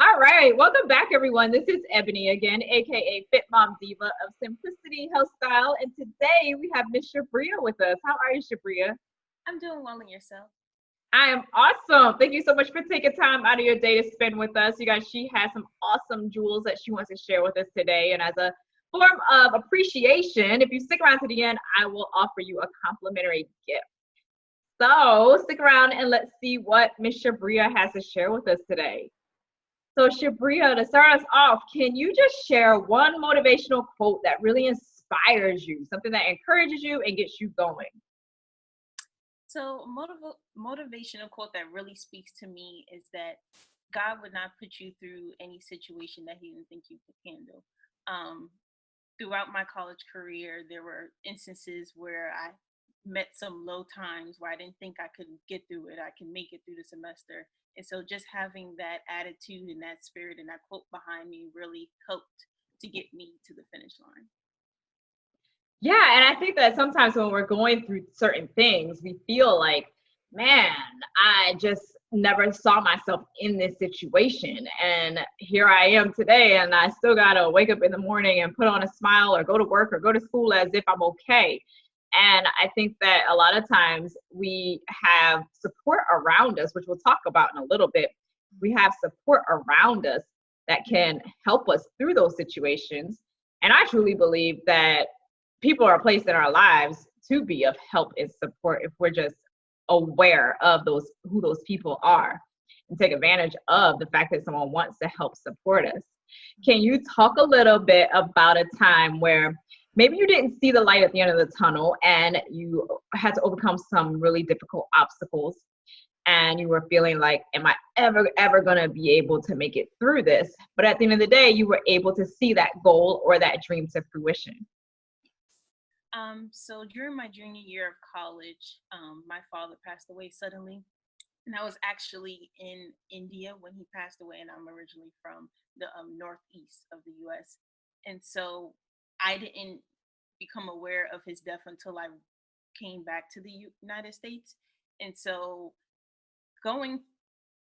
All right, welcome back, everyone. This is Ebonie again, a.k.a. Fit Mom Diva of Simplicity Health Style, and today we have Miss ShirBriya with us. How are you, ShirBriya? I'm doing well in yourself. I am awesome. Thank you so much for taking time out of your day to spend with us. You guys, she has some awesome jewels that she wants to share with us today, and as a form of appreciation, if you stick around to the end, I will offer you a complimentary gift. So stick around and let's see what Miss ShirBriya has to share with us today. So ShirBriya, to start us off, can you just share one motivational quote that really inspires you, something that encourages you and gets you going? So, motivational quote that really speaks to me is that God would not put you through any situation that He didn't think you could handle. Um, Throughout my college career, there were instances where I met some low times where I didn't think I could get through it. I can make it through the semester. And so just having that attitude and that spirit and that quote behind me really helped to get me to the finish line. Yeah, and I think that sometimes when we're going through certain things, we feel like, man, I just never saw myself in this situation. And here I am today, and I still got to wake up in the morning and put on a smile or go to work or go to school as if I'm okay. And I think that a lot of times we have support around us, which we'll talk about in a little bit. We have support around us that can help us through those situations. And I truly believe that people are placed in our lives to be of help and support if we're just aware of those who those people are and take advantage of the fact that someone wants to help support us. Can you talk a little bit about a time where maybe you didn't see the light at the end of the tunnel and you had to overcome some really difficult obstacles and you were feeling like, am I ever going to be able to make it through this? But at the end of the day, you were able to see that goal or that dream to fruition. So during my junior year of college, my father passed away suddenly. And I was actually in India when he passed away, and I'm originally from the northeast of the US. And so I didn't become aware of his death until I came back to the United States. And so going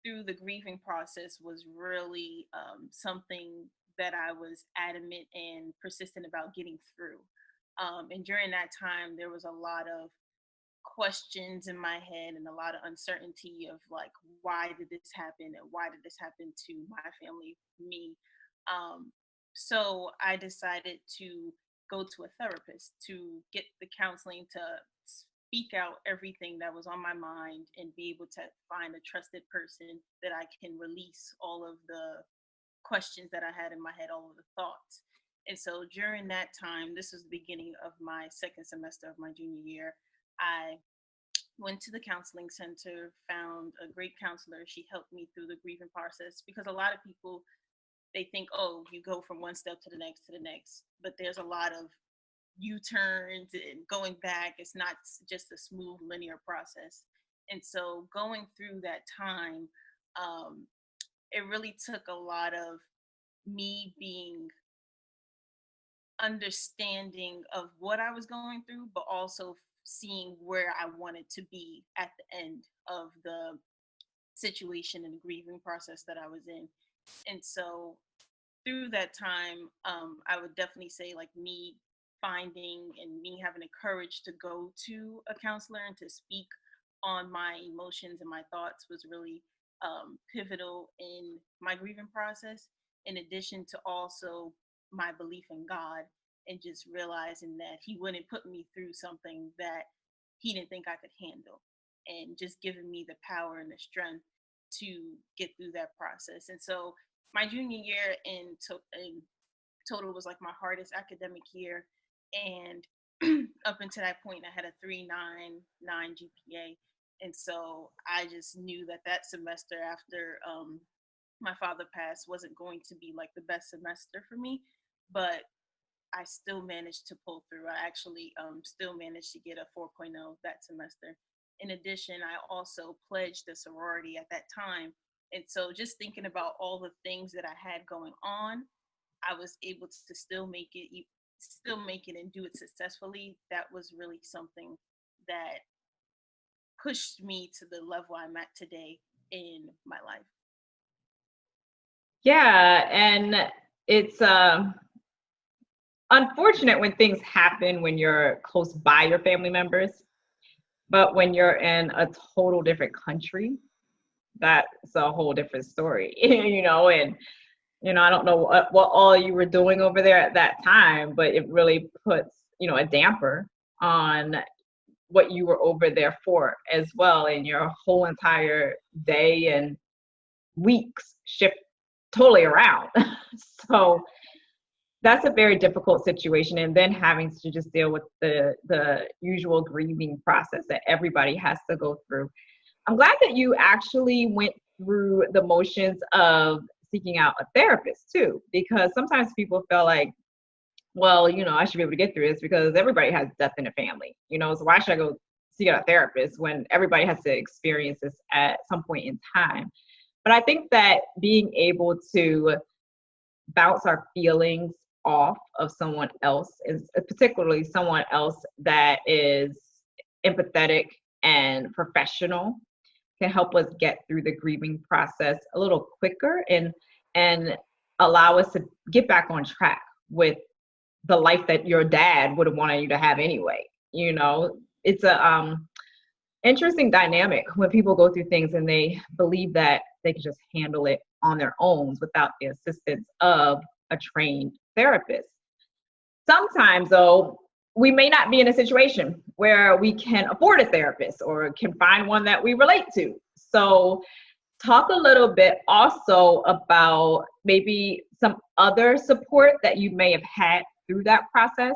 through the grieving process was really something that I was adamant and persistent about getting through. And during that time, there was a lot of questions in my head and a lot of uncertainty of like, why did this happen and why did this happen to my family, me. Um, so I decided to go to a therapist to get the counseling to speak out everything that was on my mind and be able to find a trusted person that I can release all of the questions that I had in my head, all of the thoughts. And so during that time, this was the beginning of my second semester of my junior year, I went to the counseling center, found a great counselor. She helped me through the grieving process because a lot of people, they think, oh, you go from one step to the next, but there's a lot of U-turns and going back. It's not just a smooth linear process. And so going through that time, um, it really took a lot of me being understanding of what I was going through, but also seeing where I wanted to be at the end of the situation and the grieving process that I was in. And so through that time, I would definitely say like me finding and me having the courage to go to a counselor and to speak on my emotions and my thoughts was really pivotal in my grieving process, in addition to also my belief in God and just realizing that He wouldn't put me through something that He didn't think I could handle, and just giving me the power and the strength to get through that process. And so my junior year in total was like my hardest academic year. And up until that point, I had a 3.99 GPA. And so I just knew that that semester after my father passed wasn't going to be like the best semester for me. But I still managed to pull through. I actually still managed to get a 4.0 that semester. In addition, I also pledged a sorority at that time. And so just thinking about all the things that I had going on, I was able to still make it and do it successfully. That was really something that pushed me to the level I'm at today in my life. Yeah, and it's unfortunate when things happen when you're close by your family members, but when you're in a total different country, that's a whole different story, and I don't know what all you were doing over there at that time, but it really puts, a damper on what you were over there for as well, and your whole entire day and weeks shift totally around. So that's a very difficult situation, and then having to just deal with the usual grieving process that everybody has to go through. I'm glad that you actually went through the motions of seeking out a therapist too, because sometimes people feel like, well, I should be able to get through this because everybody has death in the family, so why should I go seek out a therapist when everybody has to experience this at some point in time? But I think that being able to bounce our feelings off of someone else, is particularly someone else that is empathetic and professional, can help us get through the grieving process a little quicker and allow us to get back on track with the life that your dad would have wanted you to have anyway. It's a interesting dynamic when people go through things and they believe that they can just handle it on their own without the assistance of a trained therapist. Sometimes, though, we may not be in a situation where we can afford a therapist or can find one that we relate to. So, talk a little bit also about maybe some other support that you may have had through that process,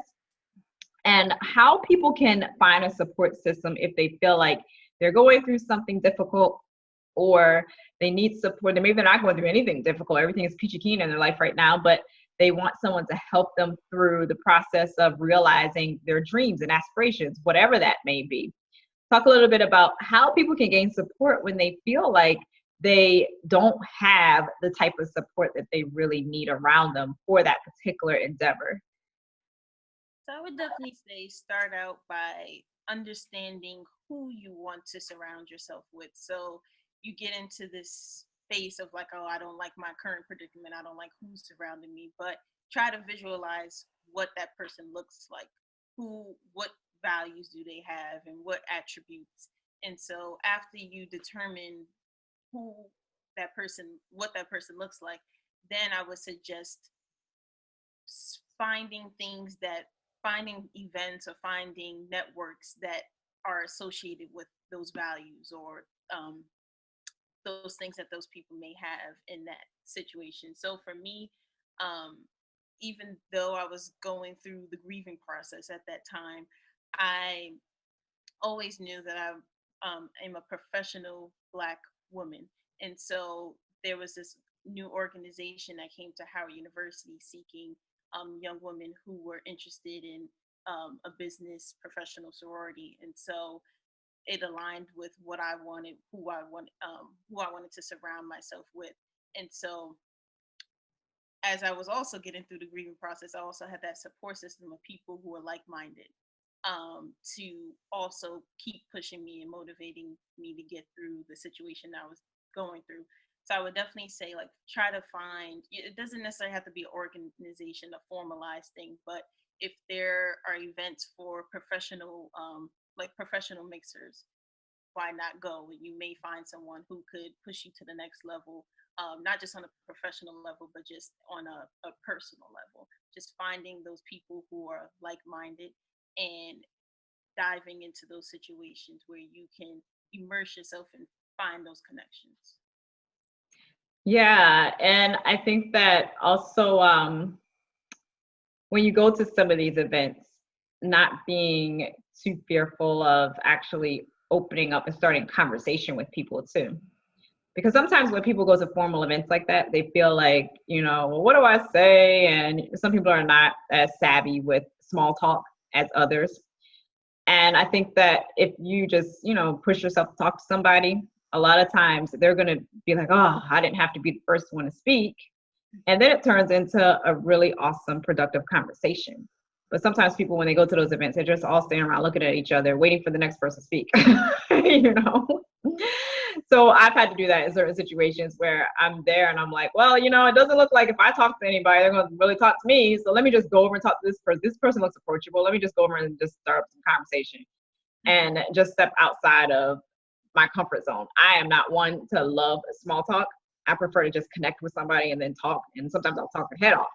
and how people can find a support system if they feel like they're going through something difficult, or they need support. Maybe they're not going through anything difficult. Everything is peachy keen in their life right now, but they want someone to help them through the process of realizing their dreams and aspirations, whatever that may be. Talk a little bit about how people can gain support when they feel like they don't have the type of support that they really need around them for that particular endeavor. So I would definitely say start out by understanding who you want to surround yourself with. So you get into this space of like, oh, I don't like my current predicament. I don't like who's surrounding me. But try to visualize what that person looks like. What values do they have and what attributes? And so after you determine who what that person looks like, then I would suggest finding things that finding events or finding networks that are associated with those values, or those things that those people may have in that situation. So for me, um, even though I was going through the grieving process at that time, I always knew that I am a professional Black woman. And so there was this new organization that came to Howard University seeking young women who were interested in a business professional sorority. And so it aligned with what I wanted, who I wanted to surround myself with. And so as I was also getting through the grieving process, I also had that support system of people who were like-minded, to also keep pushing me and motivating me to get through the situation I was going through. So I would definitely say, like, try to find, it doesn't necessarily have to be an organization, a formalized thing, but if there are events for like professional mixers, why not go? You may find someone who could push you to the next level, not just on a professional level, but just on a personal level. Just finding those people who are like-minded and diving into those situations where you can immerse yourself and find those connections. Yeah, and I think that also, when you go to some of these events, not being too fearful of actually opening up and starting conversation with people too. Because sometimes when people go to formal events like that, they feel like, well, what do I say? And some people are not as savvy with small talk as others. And I think that if you just, push yourself to talk to somebody, a lot of times they're going to be like, oh, I didn't have to be the first one to speak. And then it turns into a really awesome, productive conversation. But sometimes people, when they go to those events, they're just all standing around looking at each other, waiting for the next person to speak, you know? So I've had to do that in certain situations where I'm there and I'm like, well, it doesn't look like if I talk to anybody, they're going to really talk to me. So let me just go over and talk to this person. This person looks approachable. Let me just go over and just start up some conversation and just step outside of my comfort zone. I am not one to love small talk. I prefer to just connect with somebody and then talk. And sometimes I'll talk their head off.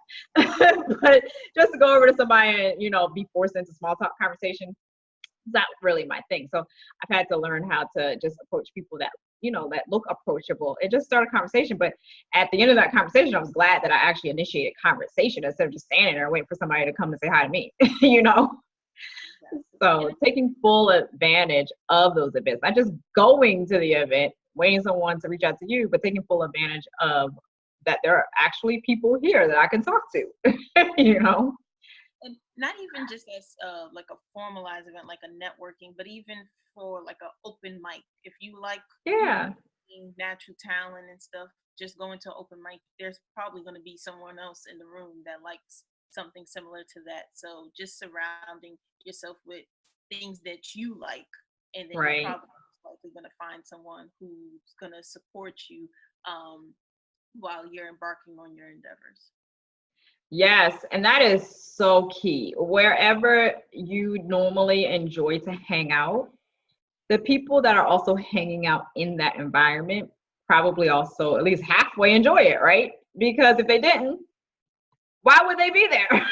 But just to go over to somebody and, be forced into small talk conversation, is not really my thing. So I've had to learn how to just approach people that, that look approachable and just start a conversation. But at the end of that conversation, I was glad that I actually initiated conversation instead of just standing there waiting for somebody to come and say hi to me, So taking full advantage of those events, not just going to the event, waiting someone to reach out to you, but taking full advantage of that there are actually people here that I can talk to, And not even just as like a formalized event, like a networking, but even for like an open mic. If you like Yeah. natural talent and stuff, just going to open mic, there's probably going to be someone else in the room that likes something similar to that. So just surrounding yourself with things that you like, and then you're Right. probably likely going to find someone who's going to support you while you're embarking on your endeavors. Yes, and that is so key. Wherever you normally enjoy to hang out, the people that are also hanging out in that environment probably also at least halfway enjoy it, right? Because if they didn't, why would they be there?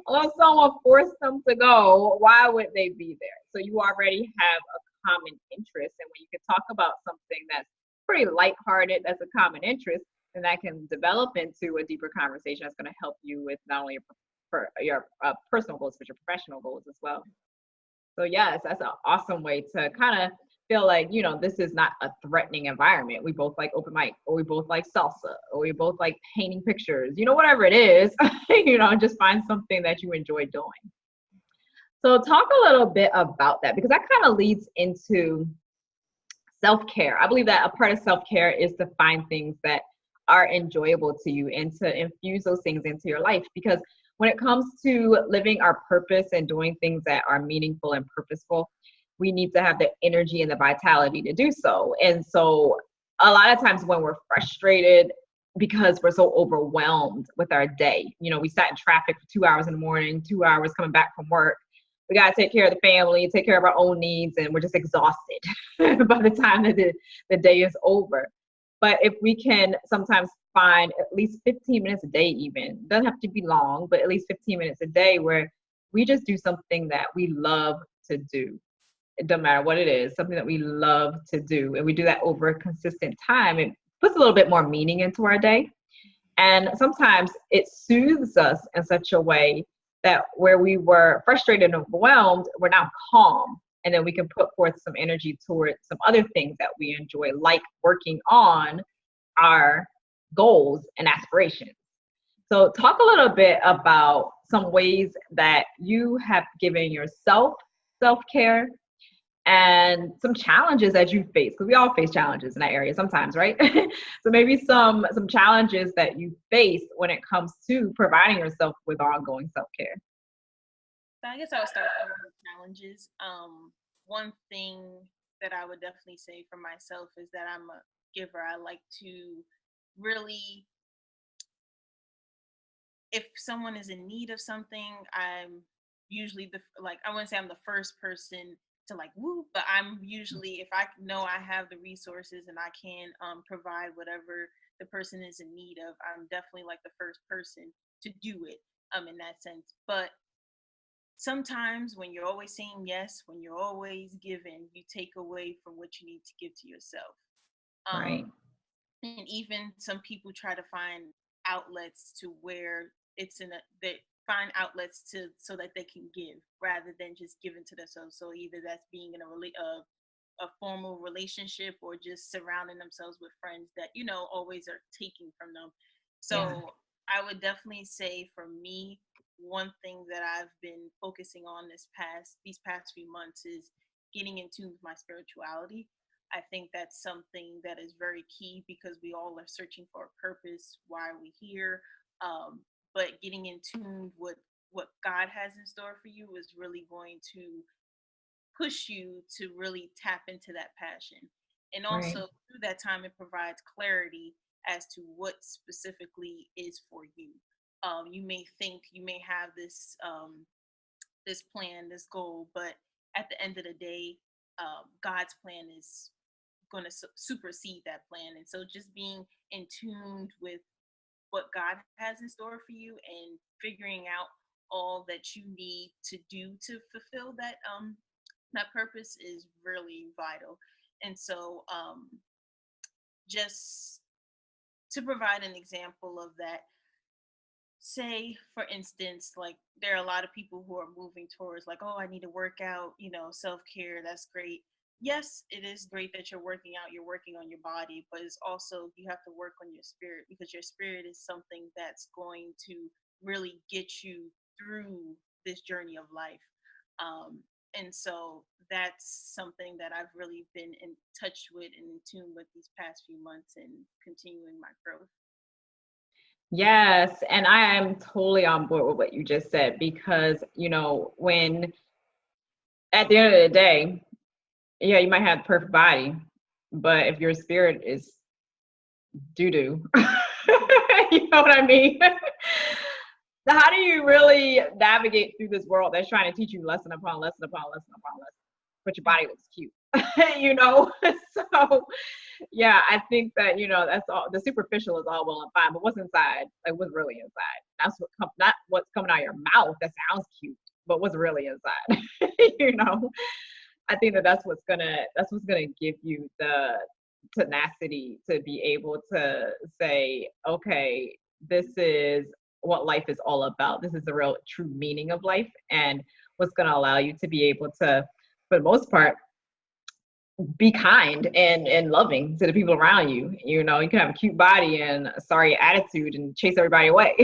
Unless someone forced them to go, why would they be there? So you already have a common interest. And when you can talk about something that's pretty lighthearted, that's a common interest, and that can develop into a deeper conversation that's going to help you with not only your personal goals, but your professional goals as well. So yes, that's an awesome way to kind of feel like, this is not a threatening environment. We both like open mic, or we both like salsa, or we both like painting pictures, whatever it is, just find something that you enjoy doing. So talk a little bit about that, because that kind of leads into self-care. I believe that a part of self-care is to find things that are enjoyable to you and to infuse those things into your life. Because when it comes to living our purpose and doing things that are meaningful and purposeful, we need to have the energy and the vitality to do so. And so a lot of times when we're frustrated because we're so overwhelmed with our day, we sat in traffic for 2 hours in the morning, 2 hours coming back from work. We got to take care of the family, take care of our own needs, and we're just exhausted by the time that the day is over. But if we can sometimes find at least 15 minutes a day, even doesn't have to be long, but at least 15 minutes a day where we just do something that we love to do. It doesn't matter what it is, something that we love to do. And we do that over a consistent time. It puts a little bit more meaning into our day. And sometimes it soothes us in such a way that where we were frustrated and overwhelmed, we're now calm. And then we can put forth some energy towards some other things that we enjoy, like working on our goals and aspirations. So talk a little bit about some ways that you have given yourself self-care and some challenges that you face, because we all face challenges in that area sometimes, right? So maybe some challenges that you face when it comes to providing yourself with ongoing self-care. So I guess I'll start with challenges. One thing that I would definitely say for myself is that I'm a giver. I like to really, if someone is in need of something, I'm usually I wouldn't say I'm the first person to like woo, but I'm usually, if I know I have the resources and I can provide whatever the person is in need of, I'm definitely like the first person to do it in that sense. But sometimes when you're always saying yes, when you're always giving, you take away from what you need to give to yourself. Right. And even some people try to find outlets to where it's in a they find outlets to so that they can give rather than just giving to themselves. So either that's being in a formal relationship or just surrounding themselves with friends that always are taking from them. So Yeah. I would definitely say for me, one thing that I've been focusing on these past few months is getting in tune with my spirituality. I think that's something that is very key because we all are searching for a purpose. Why are we here? But getting in tune with what God has in store for you is really going to push you to really tap into that passion. And Right. also through that time, it provides clarity as to what specifically is for you. You may think you may have this plan, this goal, but at the end of the day, God's plan is going to supersede that plan. And so just being in tune with what God has in store for you and figuring out all that you need to do to fulfill that purpose is really vital. And so just to provide an example of that, say for instance, like there are a lot of people who are moving towards like, oh, I need to work out, self-care, that's great. Yes, it is great that you're working out, you're working on your body, but it's also you have to work on your spirit, because your spirit is something that's going to really get you through this journey of life. um, and so that's something that I've really been in touch with and in tune with these past few months and continuing my growth. Yes, and I am totally on board with what you just said because, when at the end of the day, yeah, you might have the perfect body, but if your spirit is doo doo, you know what I mean? So how do you really navigate through this world that's trying to teach you lesson upon lesson upon lesson upon lesson, but your body looks cute, you know? So yeah, I think that, that's all. The superficial is all well and fine, but what's inside, like what's really inside? That's not what's coming out of your mouth that sounds cute, but what's really inside, you know? I think that that's what's gonna give you the tenacity to be able to say, okay, this is what life is all about. This is the real true meaning of life, and what's gonna allow you to be able to, for the most part, be kind and loving to the people around you. You can have a cute body and a sorry attitude and chase everybody away.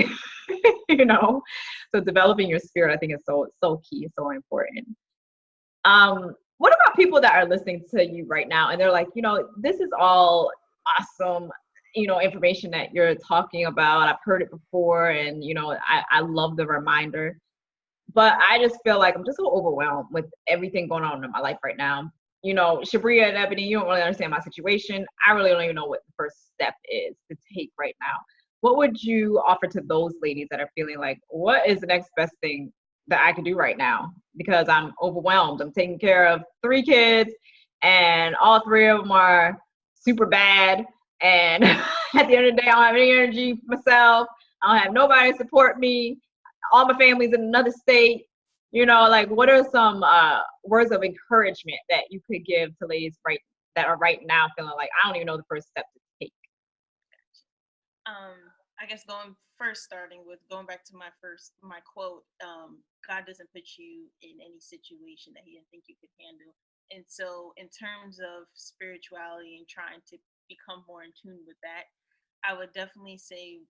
you know. So developing your spirit, I think, is so key, so important. What about people that are listening to you right now and they're like, this is all awesome, information that you're talking about. I've heard it before, and I love the reminder. But I just feel like I'm just so overwhelmed with everything going on in my life right now. ShirBriya and Ebonie, you don't really understand my situation. I really don't even know what the first step is to take right now. What would you offer to those ladies that are feeling like, what is the next best thing that I can do right now? Because I'm overwhelmed. I'm taking care of 3 kids, and all 3 of them are super bad. And at the end of the day, I don't have any energy for myself. I don't have nobody to support me. All my family's in another state. Like, what are some words of encouragement that you could give to ladies that are right now feeling like, I don't even know the first step to take? um I guess going back to my quote, God doesn't put you in any situation that he didn't think you could handle. And so in terms of spirituality and trying to become more in tune with that, I would definitely say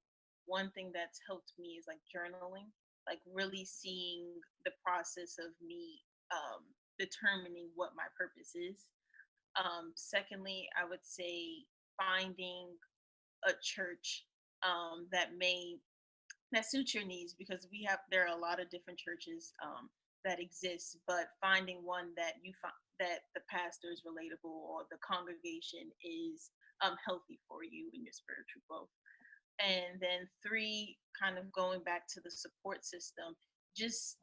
one thing that's helped me is like journaling, like really seeing the process of me determining what my purpose is. Secondly, I would say finding a church that suits your needs, because there are a lot of different churches that exist, but finding one that you find that the pastor is relatable or the congregation is healthy for you in your spiritual growth. And then 3, kind of going back to the support system, just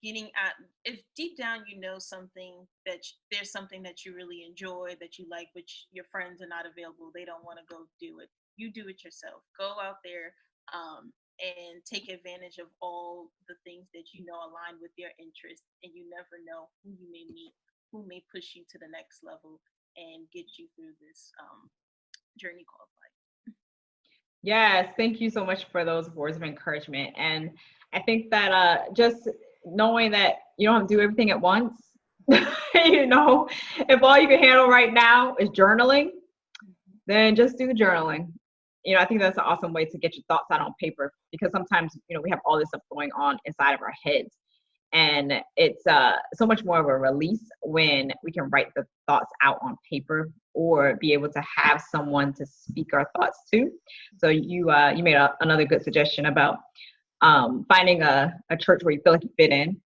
getting at, if deep down you know something there's something that you really enjoy, that you like, which your friends are not available, they don't want to go do it, you do it yourself. Go out there, and take advantage of all the things that align with your interests, and you never know who you may meet, who may push you to the next level and get you through this journey called life. Yes, thank you so much for those words of encouragement. And I think that just knowing that you don't have to do everything at once, if all you can handle right now is journaling, then just do the journaling. I think that's an awesome way to get your thoughts out on paper, because sometimes, we have all this stuff going on inside of our heads. And it's so much more of a release when we can write the thoughts out on paper, or be able to have someone to speak our thoughts to. So you made another good suggestion about finding a church where you feel like you fit in.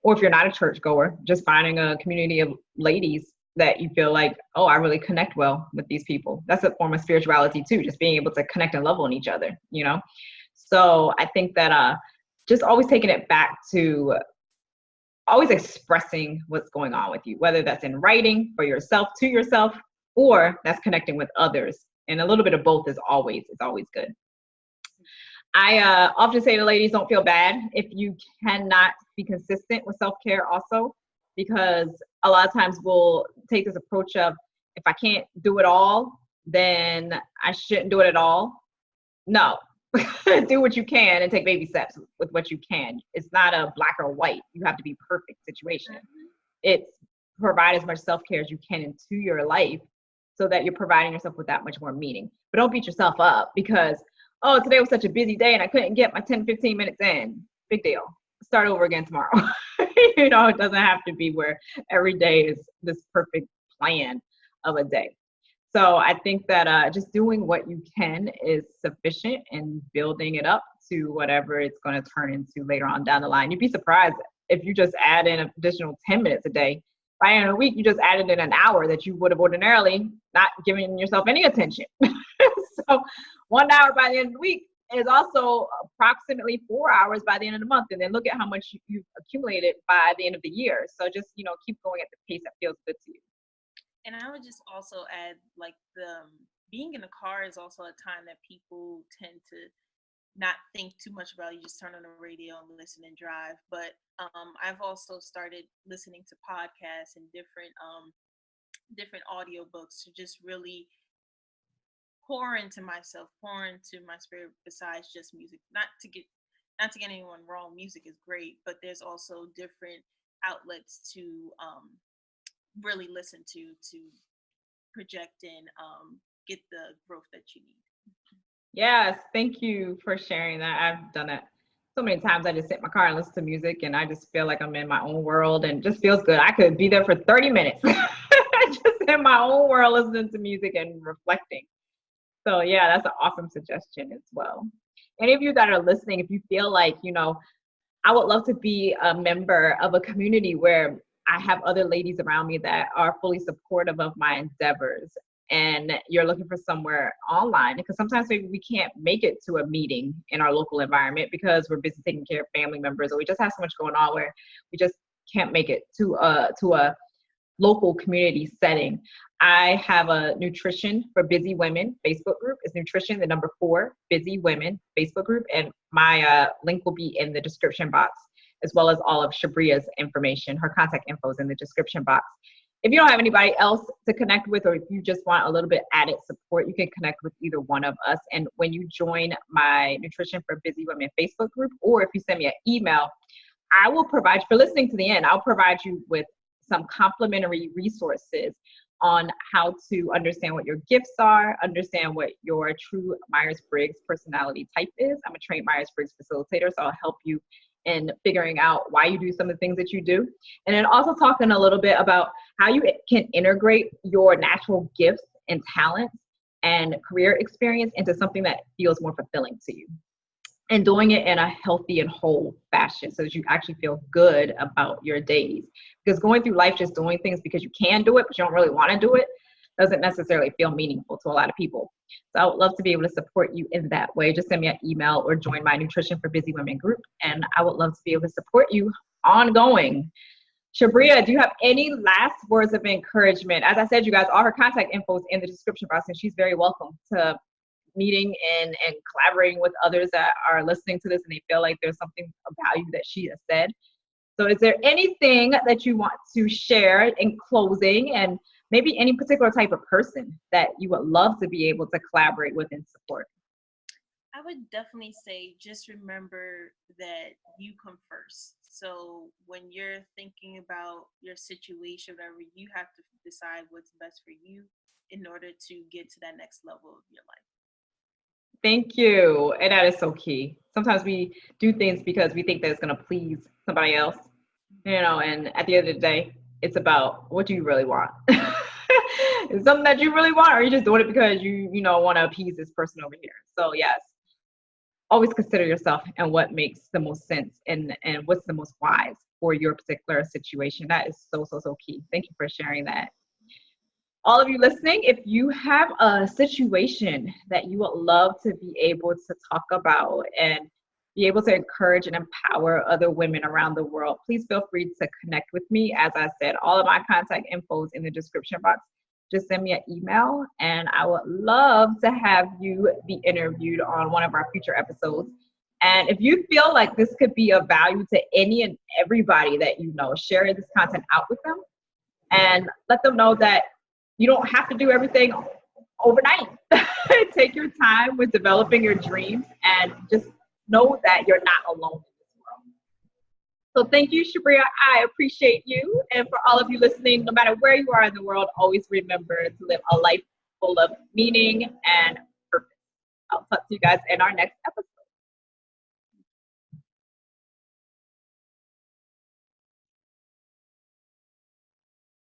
Or if you're not a church goer, just finding a community of ladies that you feel like, oh, I really connect well with these people. That's a form of spirituality too, just being able to connect and love on each other, you know? So I think that just always taking it back to always expressing what's going on with you, whether that's in writing for yourself, to yourself, or that's connecting with others. And a little bit of both is always good. I often say to ladies, don't feel bad if you cannot be consistent with self-care also, because a lot of times we'll take this approach of, if I can't do it all, then I shouldn't do it at all. No, do what you can and take baby steps with what you can. It's not a black or white. You have to be perfect situation. It's provide as much self-care as you can into your life so that you're providing yourself with that much more meaning. But don't beat yourself up because, oh, today was such a busy day and I couldn't get my 10, 15 minutes in. Big deal. Start over again tomorrow. You know, it doesn't have to be where every day is this perfect plan of a day. So I think that just doing what you can is sufficient, and building it up to whatever it's going to turn into later on down the line. You'd be surprised if you just add in an additional 10 minutes a day. By the end of the week, you just added in an hour that you would have ordinarily not given yourself any attention. So 1 hour by the end of the week is also approximately 4 hours by the end of the month. And then look at how much you've accumulated by the end of the year. So just, you know, keep going at the pace that feels good to you. And I would just also add, like, the being in the car is also a time that people tend to not think too much about. You just turn on the radio and listen and drive. But I've also started listening to podcasts and different audiobooks to just really pour into myself, pour into my spirit, besides just music. Not to get anyone wrong, music is great, but there's also different outlets to really listen to project and get the growth that you need. Yes, thank you for sharing that. I've done it so many times. I just sit in my car and listen to music, and I just feel like I'm in my own world, and it just feels good. I could be there for 30 minutes, just in my own world, listening to music and reflecting. So yeah, that's an awesome suggestion as well. Any of you that are listening, if you feel like, you know, I would love to be a member of a community where I have other ladies around me that are fully supportive of my endeavors, and you're looking for somewhere online, because sometimes maybe we can't make it to a meeting in our local environment because we're busy taking care of family members, or we just have so much going on where we just can't make it to a local community setting. I have a Nutrition for Busy Women Facebook group. It's nutrition, the number 4, Busy Women Facebook group. And my link will be in the description box, as well as all of ShirBriya's information. Her contact info is in the description box. If you don't have anybody else to connect with, or if you just want a little bit added support, you can connect with either one of us. And when you join my Nutrition for Busy Women Facebook group, or if you send me an email, I will provide, for listening to the end, I'll provide you with some complimentary resources on how to understand what your gifts are, understand what your true Myers-Briggs personality type is. I'm a trained Myers-Briggs facilitator, so I'll help you in figuring out why you do some of the things that you do. And then also talking a little bit about how you can integrate your natural gifts and talents and career experience into something that feels more fulfilling to you. And doing it in a healthy and whole fashion so that you actually feel good about your days. Because going through life just doing things because you can do it, but you don't really want to do it, doesn't necessarily feel meaningful to a lot of people. So I would love to be able to support you in that way. Just send me an email or join my Nutrition for Busy Women group, and I would love to be able to support you ongoing. ShirBriya, do you have any last words of encouragement? As I said, you guys, all her contact info is in the description box, and she's very welcome to meeting and collaborating with others that are listening to this and they feel like there's something of value that she has said. So is there anything that you want to share in closing, and maybe any particular type of person that you would love to be able to collaborate with and support? I would definitely say just remember that you come first. So when you're thinking about your situation, whatever, you have to decide what's best for you in order to get to that next level of your life. Thank you. And that is so key. Sometimes we do things because we think that it's going to please somebody else, you know, and at the end of the day, it's about what do you really want? It's something that you really want, or you're just doing it because you want to appease this person over here. So yes, always consider yourself and what makes the most sense and what's the most wise for your particular situation. That is so, so, so key. Thank you for sharing that. All of you listening, if you have a situation that you would love to be able to talk about and be able to encourage and empower other women around the world, please feel free to connect with me. As I said, all of my contact info is in the description box. Just send me an email and I would love to have you be interviewed on one of our future episodes. And if you feel like this could be of value to any and everybody that you know, share this content out with them and let them know that you don't have to do everything overnight. Take your time with developing your dreams and just know that you're not alone in this world. So thank you, ShirBriya. I appreciate you. And for all of you listening, no matter where you are in the world, always remember to live a life full of meaning and purpose. I'll talk to you guys in our next episode.